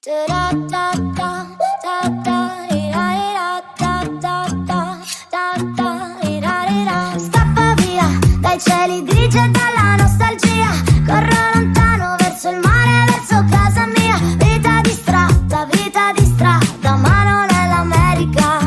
Scappa via dai cieli grigi e dalla nostalgia. Corro lontano verso il mare, verso casa mia. Vita distratta, ma non è l'America.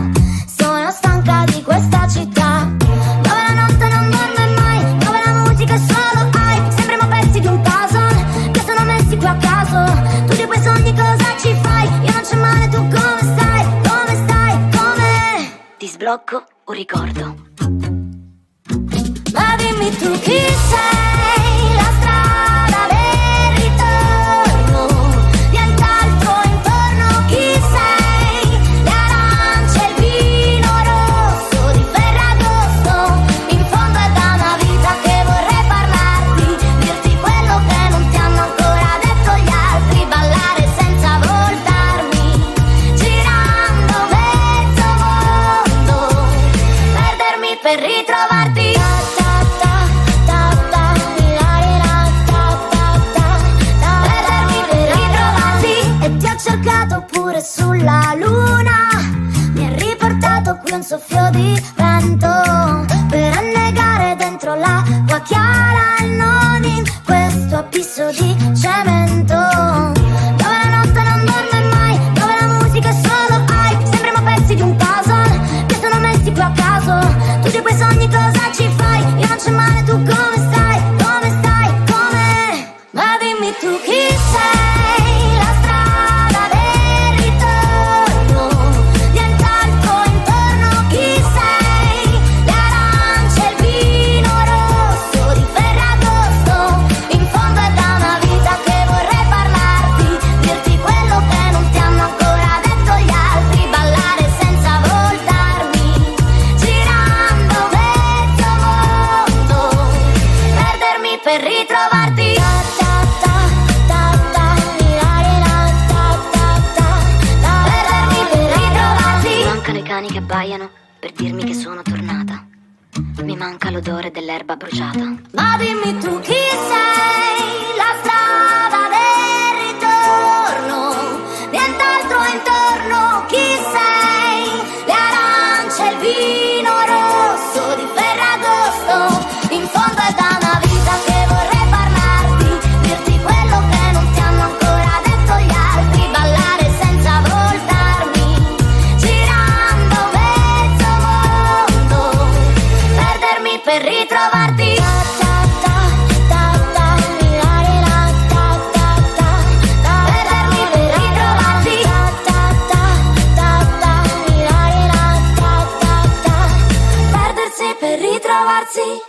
Sono stanca di questa città, dove la notte non dorme mai, dove la musica è solo hype. Sembriamo pezzi di un puzzle che sono messi qui a caso. Tu di quei sogni cosa ci fai? Io non c'è male, tu come stai? Come stai? Come? Ti sblocco un ricordo. Ma dimmi tu chi sei, la strada del ritorno, nient'altro intorno, chi sei, le arance, il vino rosso di Ferragosto, in fondo è da una vita che vorrei parlarti, dirti quello che non ti hanno ancora detto gli altri, ballare senza voltarmi, girando mezzo mondo, perdermi per ritrovarti. Cercato pure sulla luna, mi ha riportato qui un soffio di vento per annegare dentro l'acqua chiara e non in questo abisso di cemento, dove la notte non dorme mai, dove la musica è solo hype. Sembriamo pezzi di un puzzle che sono messi qui a caso. Tu di quei sogni cosa ci fai? Io non c'è male, tu come stai? Come stai? Come? Ma dimmi tu chi sei, la strada per ritrovarti. Perdermi per ritrovarti. Mi mancano i cani che abbaiano per dirmi che sono tornata. Mi manca l'odore dell'erba bruciata. Ma dimmi tu chi sei, la strada del ritorno, nient'altro intorno, chi sei, le arance, il vino rosso di Ferragosto, in fondo è da una vita che vorrei parlarti, dirti quello che non ti hanno ancora detto gli altri, ballare senza voltarmi, girando mezzo mondo, perdermi per ritrovarti. Perdermi per ritrovarti. Perdersi per ritrovarsi.